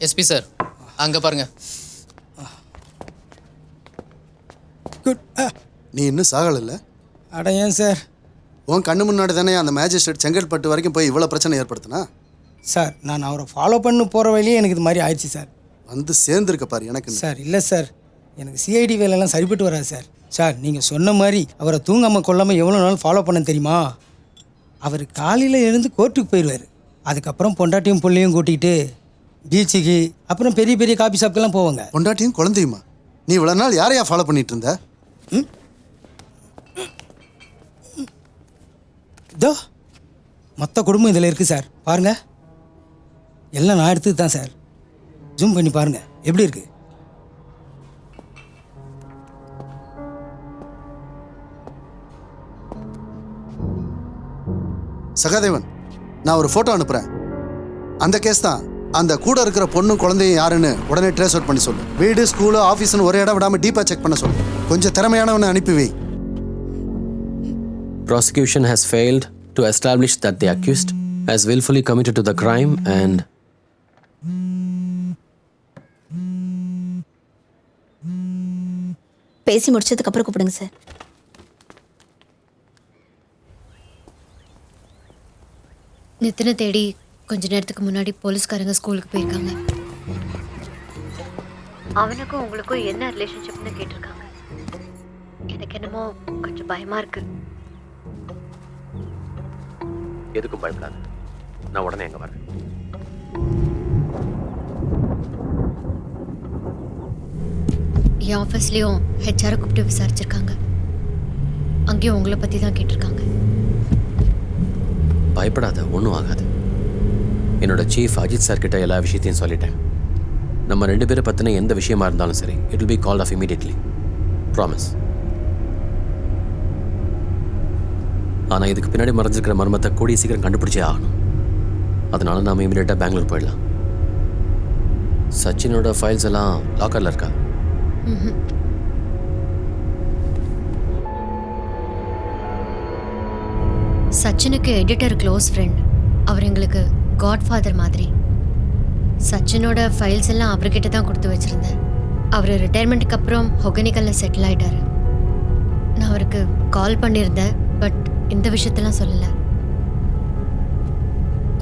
SP sir அங்கே பாருங்க. Good. நீ இன்னும் சாகலைல்ல? அட ஏன் சார்? உன் கண்ணு முன்னாடி தானே அந்த மேஜிஸ்ட்ரேட் செங்கல்பட்டு வரைக்கும் போய் இவ்வளோ பிரச்சனை ஏற்படுத்தினா? சார் நான் அவரை ஃபாலோ பண்ணி போகிற வழியே எனக்கு இது மாதிரி ஆயிடுச்சு சார். வந்து சேர்ந்துருக்க பாரு எனக்கு. சார் இல்லை சார், எனக்கு சிஐடி வேலையெல்லாம் சரிப்பட்டு வராது சார். சார் நீங்கள் சொன்ன மாதிரி அவரை தூங்காமல் கொள்ளாமல் எவ்வளோ நாள் ஃபாலோ பண்ண தெரியுமா? அவர் காலையில் எழுந்து கோர்ட்டுக்கு போயிடுவார். அதுக்கப்புறம் பொண்டாட்டியும் பிள்ளையும் கூட்டிகிட்டு பீச்சுக்கு அப்புறம் பெரிய பெரிய காபி ஷாப்க்கெல்லாம் போவாங்க. பொண்டாட்டியும் குழந்தையுமா? நீ இவ்வளோ நாள் யாரையா ஃபாலோ பண்ணிட்டு இருந்த? இதோ மொத்த குடும்பம் இதில் இருக்குது சார். பாருங்கள், எல்லாம் நான் எடுத்தது தான் சார். ஜூம் பண்ணி பாருங்கள் எப்படி இருக்குது. சகாதேவன், நான் ஒரு ஃபோட்டோ அனுப்புகிறேன். அந்த கேஸ் தான். அந்த கூட இருக்கிற பொண்ணும் குழந்தையும் யாருன்னு உடனே ட்ரேஸ் அவுட் பண்ணி சொல்லு. வீடு, ஸ்கூலு, ஆஃபீஸ்னு ஒரே இடம் விடாமல் டீப்பாக செக் பண்ண சொல்லு. கொஞ்சம் திறமையானவனை அனுப்பி வை. Prosecution has failed to establish that the accused has willfully committed to the crime and பேசி முடிச்சதுக்கு அப்புறம் கூப்பிடுங்க சார். நித்தினை தேடி கொஞ்ச நேரத்துக்கு முன்னாடி போலீஸ்காரங்க ஸ்கூலுக்கு போயிருக்காங்க. அவனுக்கும் உங்களுக்கும் என்ன ரிலேஷன்ஷிப்னு கேட்டிருக்காங்க. எனக்கு என்னமோ கொஞ்சம் பயமா இருக்கு. எதுக்கும் பயப்படாது, நான் உடனே எங்க வரேன். என் ஆஃபீஸ்லேயும் ஹெச்ஆரை கூப்பிட்டு விசாரிச்சிருக்காங்க. அங்கேயும் உங்களை பற்றி தான் கேட்டிருக்காங்க. பயப்படாத, ஒன்றும் ஆகாது. என்னோட சீஃப் அஜித் சார் கிட்ட எல்லா விஷயத்தையும் சொல்லிட்டேன். நம்ம 2 பேரை பற்றின எந்த விஷயமா இருந்தாலும் சரி, it will be called off immediately. Promise. ஆனால் இதுக்கு பின்னாடி மறைஞ்சிருக்கிற மர்மத்தை கூடிய சீக்கிரம் கண்டுபிடிச்சே ஆகணும். அதனால நாம் இமீடியட்டாக பெங்களூர் போயிடலாம். சச்சினோட ஃபைல்ஸ் எல்லாம் லாக்கரில் இருக்கா? சச்சினுக்கு எடிட்டர் க்ளோஸ் ஃப்ரெண்ட். அவர் எங்களுக்கு காட்ஃபாதர் மாதிரி. சச்சினோட ஃபைல்ஸ் எல்லாம் அவர்கிட்ட தான் கொடுத்து வச்சுருந்தேன். அவர் ரிட்டையர்மெண்ட்டுக்கு அப்புறம் ஹொகனிக்கலில் செட்டில் ஆகிட்டாரு. நான் அவருக்கு கால் பண்ணியிருந்தேன், பட் இந்த விஷயத்தெல்லாம் சொல்லலை.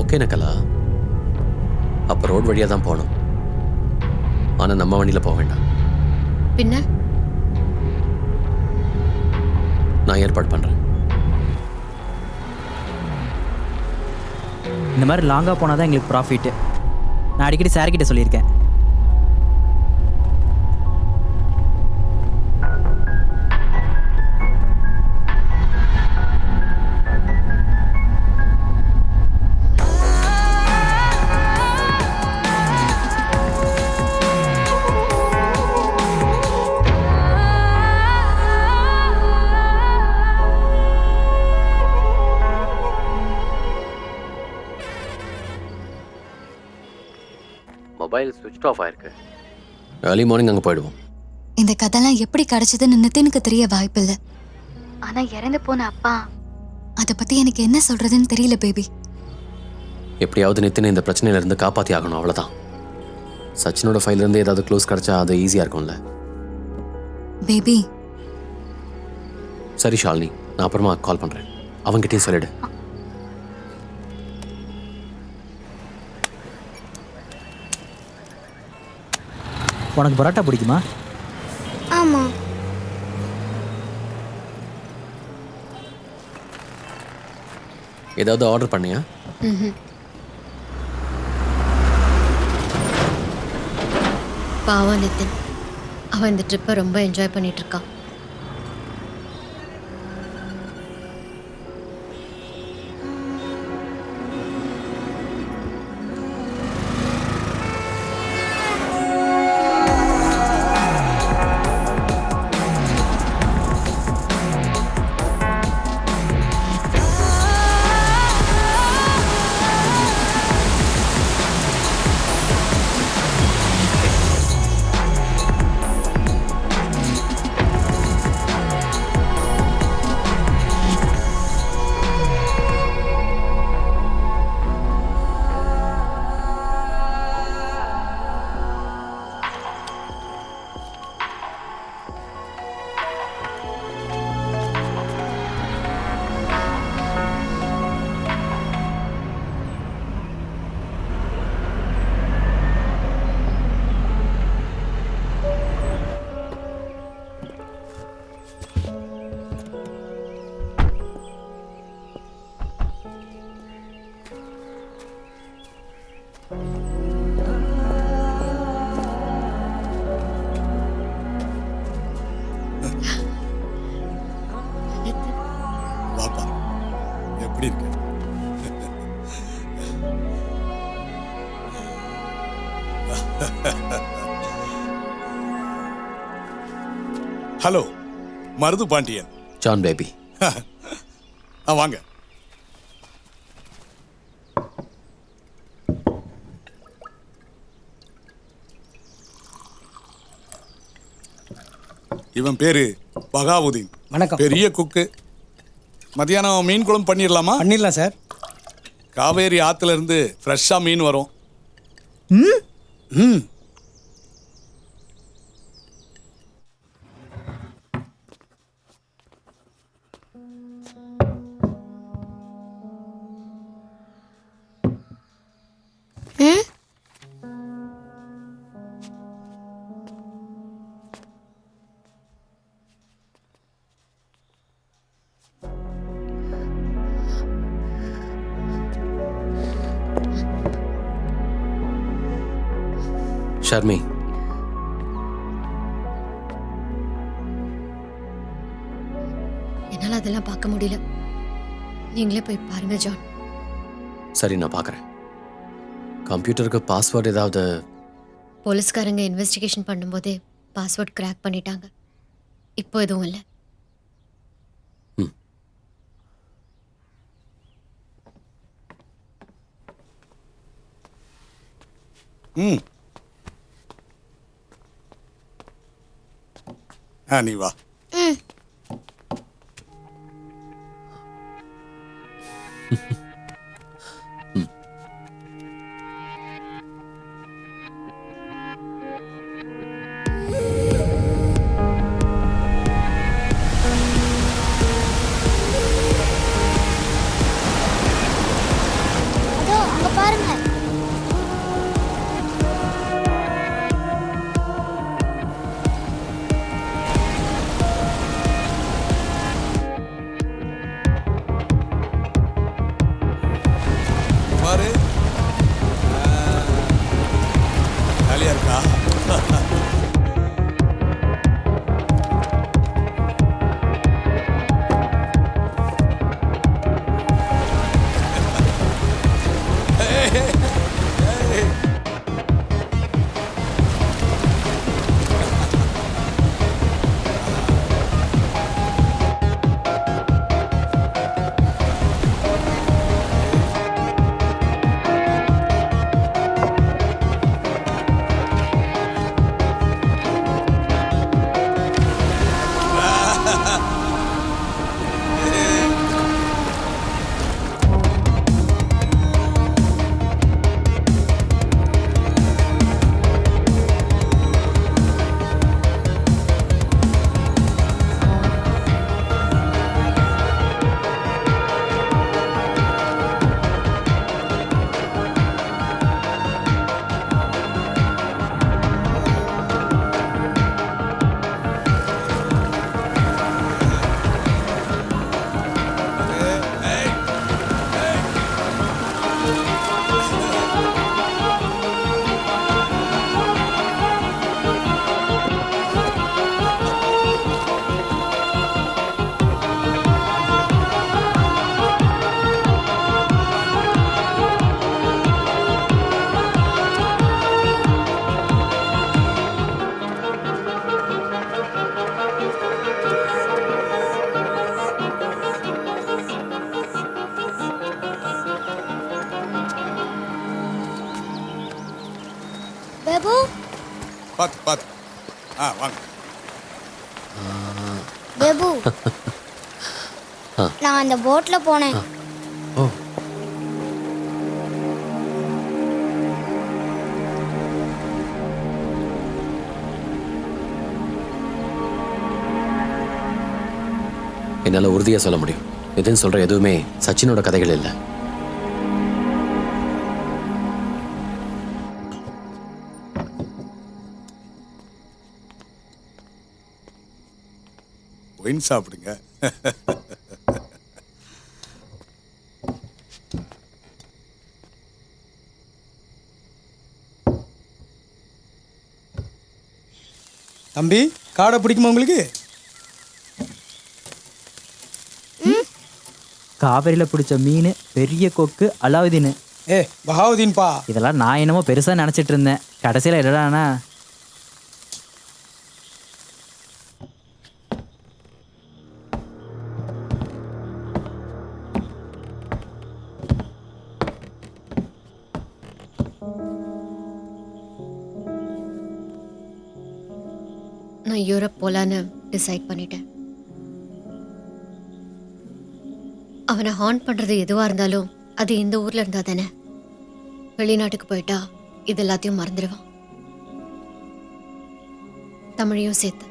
ஓகே நக்கலா, அப்போ ரோட் வழியாக தான் போகணும். ஆனால் நம்ம வண்டியில் போக வேண்டாம். பின்ன நான் ஏற்பாடு பண்ணுறேன். இந்த மாதிரி லாங்காக போனால் தான் எங்களுக்கு ப்ராஃபிட்டு. நான் அடிக்கடி சார்கிட்ட சொல்லியிருக்கேன். மொபைல் சுவிட்ச் ஆஃப் ஆயிருக்கு. ஏர்லி மார்னிங் அங்கே போயிடுவோம். இந்த கதைலாம் எப்படி கிடைச்சதுன்னு நித்தினுக்கு தெரிய வாய்ப்பில்லை. ஆனா இறந்து போன அப்பா, அதை பத்தி எனக்கு என்ன சொல்றதுன்னு தெரியல பேபி. எப்படியாவது நித்தினை இந்த பிரச்சனையிலேருந்து காப்பாற்றி ஆகணும், அவ்வளோதான். சச்சினோட ஃபைல்லேருந்து ஏதாவது க்ளோஸ் கிடச்சா அது ஈஸியாக இருக்கும்ல பேபி. சரி ஷாலினி, நான் அப்புறமா கால் பண்ணுறேன். அவங்ககிட்டயும் சொல்லிடு. உனக்கு பரோட்டா பிடிக்குமா? ஆமாம். ஏதாவது ஆர்டர் பண்ணியா? பாவம் நித்தின், அவன் இந்த ட்ரிப்பை ரொம்ப என்ஜாய் பண்ணிட்டு இருக்கான். ஹலோ, மருது பாண்டியன். ஜான் பேபி. வாங்க. இவன் பேரு பகாவுதீன். வணக்கம். பெரிய குக்கு. மதியானம் மீன் குழம்பு பண்ணிடலாமா? பண்ணிடலாம் சார். காவேரி ஆத்துல இருந்து ஃப்ரெஷ்ஷா மீன் வரும். ம் ஷர்மி, என்னால் அதெல்லாம் பார்க்க முடியல. நீங்களே போய் பாருங்க ஜான். சரி நான் பார்க்குறேன். கம்ப்யூட்டருக்கு பாஸ்வேர்டு ஏதாவது? போலீஸ்காரங்க இன்வெஸ்டிகேஷன் பண்ணும்போதே பாஸ்வேர்ட் கிராக் பண்ணிட்டாங்க. இப்போ எதுவும் இல்லை. ம். நீ வா. அதோ அங்க பாருங்க. பாரு, ஜாலியா இருக்கா? பேபு, பாத்து பாத்து. வாங்க. பேபு, நான் அந்த போட்ல போனேன். ஓ, என்னால் உறுதியாக சொல்ல முடியும். இதுன்னு சொல்கிற எதுவுமே சச்சினோட கதைகள் இல்லை. ஒயின் சாப்பிடுங்க. தம்பி, காடை பிடிக்குமா உங்களுக்கு? காவேரியில் பிடிச்ச மீன், பெரிய கொக்கு, அலாவுதீன். ஏ பஹாவுதீன்பா, இதெல்லாம் நான் என்னமோ பெருசாக நினச்சிட்டு இருந்தேன். கடைசியில் என்னடாண்ணா நான் யூரோப் போகலான்னு டிசைட் பண்ணிட்டேன். அவனை ஹார்ன் பண்ணுறது எதுவாக இருந்தாலும் அது இந்த ஊரில் இருந்தால் தானே. வெளிநாட்டுக்கு போயிட்டா இது எல்லாத்தையும் மறந்துடுவான், தமிழையும் சேர்த்து.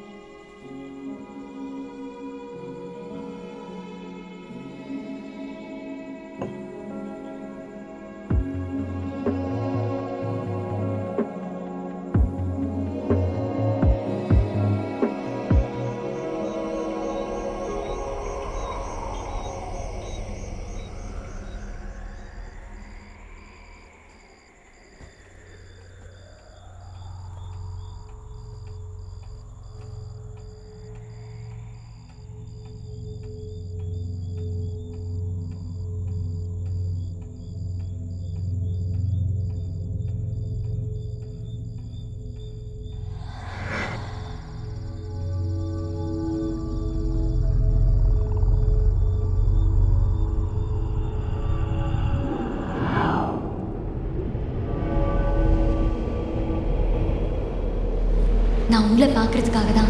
நான் உங்களை பார்க்கறதுக்காக தான்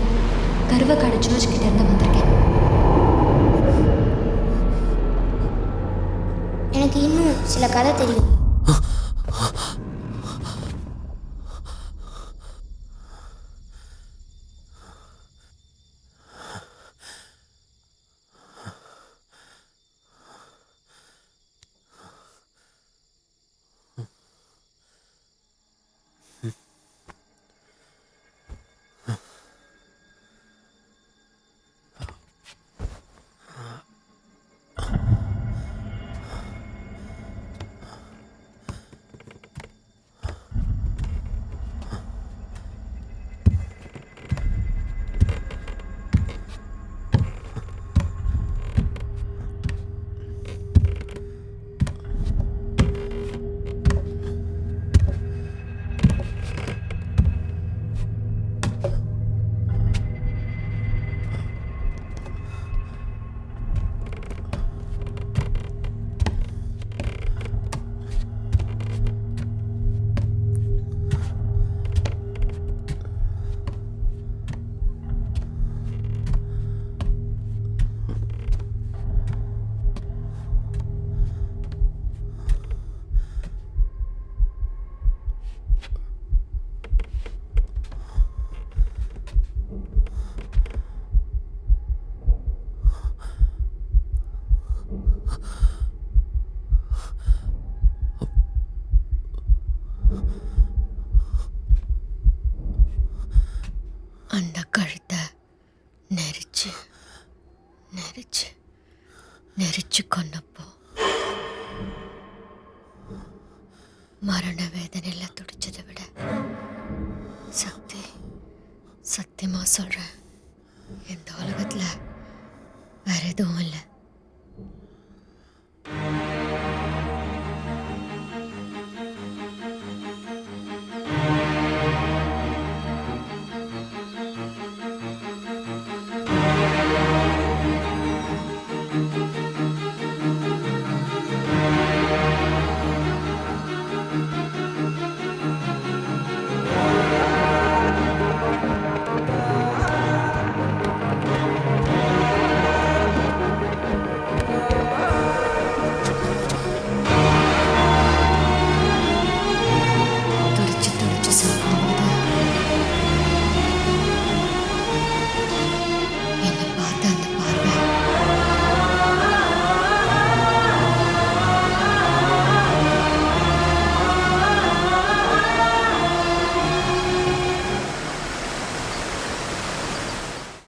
கருவக்காடு சர்ச் கிட்ட இருந்து வந்திருக்கேன். எனக்கு இன்னும் சில கதை தெரியும்.